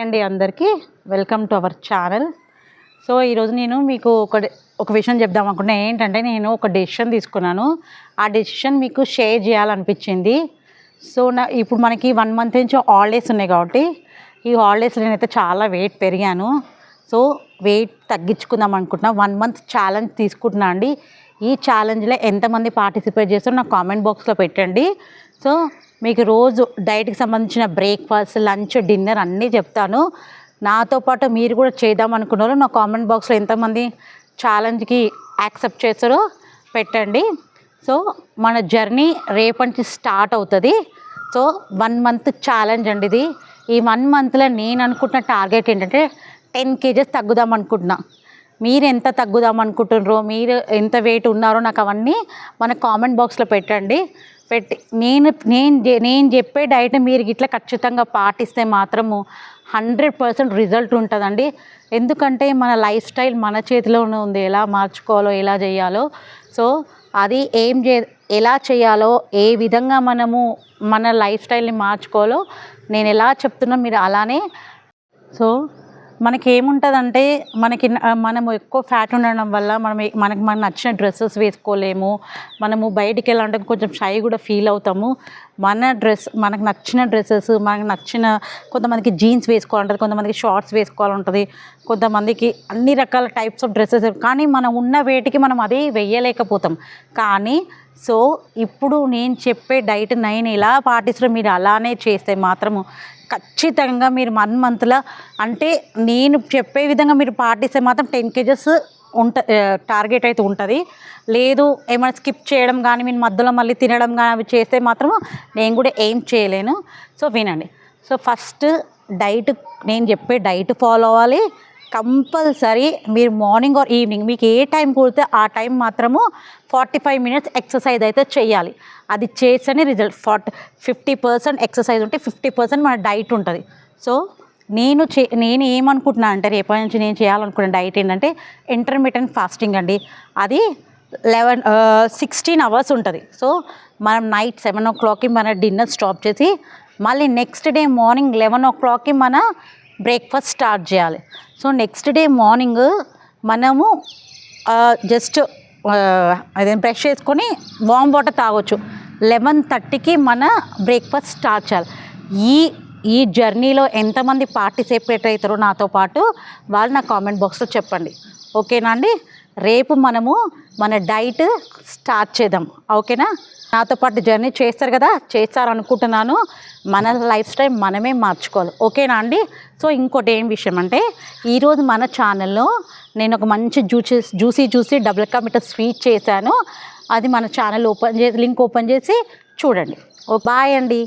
అండి అందరికీ welcome to our channel. So ఈరోజు నేను మీకు ఒక విషయం చెప్దాం అనుకున్నా. ఏంటంటే నేను ఒక డెసిషన్ తీసుకున్నాను. ఆ డెసిషన్ మీకు షేర్ చేయాలనిపించింది. సో ఇప్పుడు మనకి 1 మంత్ నుంచి హాలిడేస్ ఉన్నాయి కాబట్టి ఈ హాలిడేస్ నేనైతే చాలా వెయిట్ పెరిగాను. సో వెయిట్ తగ్గించుకుందాం అనుకుంటున్నా. 1 మంత్ ఛాలెంజ్ తీసుకుంటున్నా అండి. ఈ ఛాలెంజ్లో ఎంతమంది పార్టిసిపేట్ చేస్తారో నాకు కామెంట్ బాక్స్లో పెట్టండి. సో మీకు రోజు డైట్కి సంబంధించిన బ్రేక్ఫాస్ట్, లంచ్, డిన్నర్ అన్నీ చెప్తాను. నాతో పాటు మీరు కూడా చేద్దాం అనుకున్నారు. నా కామెంట్ బాక్స్లో ఎంతమంది ఛాలెంజ్కి యాక్సెప్ట్ చేస్తారో పెట్టండి. సో మన జర్నీ రేపటి నుంచి స్టార్ట్ అవుతుంది. సో 1 మంత్ ఛాలెంజ్ అండి ఇది. ఈ 1 మంత్లో నేను అనుకుంటున్న టార్గెట్ ఏంటంటే 10 kgs తగ్గుదాం అనుకుంటున్నా. మీరు ఎంత తగ్గుదాం అనుకుంటున్నారో, మీరు ఎంత వెయిట్ ఉన్నారో నాకు అవన్నీ మన కామెంట్ బాక్స్లో పెట్టండి. పెట్టి నేను చెప్పే డైట్ మీరు ఇట్లా ఖచ్చితంగా పాటిస్తే మాత్రము 100% రిజల్ట్ ఉంటుందండి. ఎందుకంటే మన లైఫ్ స్టైల్ మన చేతిలోనే ఉంది. ఎలా మార్చుకోవాలో, ఎలా చేయాలో. సో అది ఎలా చేయాలో, ఏ విధంగా మనము మన లైఫ్ స్టైల్ని మార్చుకోవాలో నేను ఎలా చెప్తున్నా మీరు అలానే. సో మనకి ఏముంటుందంటే మనము ఎక్కువ ఫ్యాట్ ఉండడం వల్ల మనకు నచ్చిన డ్రెస్సెస్ వేసుకోలేము. మనము బయటికి వెళ్ళాలంటే కొంచెం షై కూడా ఫీల్ అవుతాము. మనకు నచ్చిన డ్రెస్సెస్, మనకు నచ్చిన కొంతమందికి జీన్స్ వేసుకోవాలంటుంది, కొంతమందికి షార్ట్స్ వేసుకోవాలంటుంది, కొంతమందికి అన్ని రకాల టైప్స్ ఆఫ్ డ్రెస్సెస్. కానీ మనం ఉన్న వెయిట్కి మనం అది వెయ్యలేకపోతాం. కానీ సో ఇప్పుడు నేను చెప్పే డైట్ నేను ఎలా పాటిస్తారో మీరు అలానే చేస్తే మాత్రము ఖచ్చితంగా మీరు 1 మంత్లో, అంటే నేను చెప్పే విధంగా మీరు పాటిస్తే మాత్రం 10 kgs టార్గెట్ అయితే ఉంటుంది. లేదు ఏమైనా స్కిప్ చేయడం కానీ, మీరు మధ్యలో మళ్ళీ తినడం కానీ అవి చేస్తే మాత్రం నేను కూడా ఏం చేయలేను. సో వినండి. సో ఫస్ట్ డైట్, నేను చెప్పే డైట్ ఫాలో అవ్వాలి కంపల్సరీ. మీరు మార్నింగ్ ఆర్ ఈవినింగ్ మీకు ఏ టైం కుడితే ఆ టైం మాత్రము 45 minutes ఎక్సర్సైజ్ అయితే చేయాలి. అది చేస్తేనే రిజల్ట్. 50% ఎక్సర్సైజ్ ఉంటే 50% మన డైట్ ఉంటుంది. సో నేను ఏమనుకుంటున్నాను అంటే రేపటి నుంచి నేను చేయాలనుకున్న డైట్ ఏంటంటే ఇంటర్మిటెంట్ ఫాస్టింగ్ అండి. అది 16 hours ఉంటుంది. సో మనం నైట్ 7 o'clockకి మన డిన్నర్ స్టాప్ చేసి మళ్ళీ నెక్స్ట్ డే మార్నింగ్ 11 o'clockకి మన బ్రేక్ఫాస్ట్ స్టార్ట్ చేయాలి. సో నెక్స్ట్ డే మార్నింగ్ మనము జస్ట్ అదే బ్రష్ చేసుకొని వామ్ వాటర్ తాగొచ్చు. 11:30కి మన బ్రేక్ఫాస్ట్ స్టార్ట్ చేయాలి. ఈ జర్నీలో ఎంతమంది పార్టిసిపేట్ అవుతారో నాతో పాటు వాళ్ళు నా కామెంట్ బాక్స్లో చెప్పండి. ఓకేనా అండి? రేపు మనము మన డైట్ స్టార్ట్ చేద్దాం. ఓకేనా? నాతో పాటు జర్నీ చేస్తారు కదా, చేస్తారనుకుంటున్నాను. మన లైఫ్ స్టైల్ మనమే మార్చుకోవాలి. ఓకేనా అండి? సో ఇంకోటి ఏం విషయం అంటే ఈరోజు మన ఛానల్లో నేను ఒక మంచి juicy double ka meetha sweet చేశాను. అది మన ఛానల్ లింక్ ఓపెన్ చేసి చూడండి. బాయ్ అండి.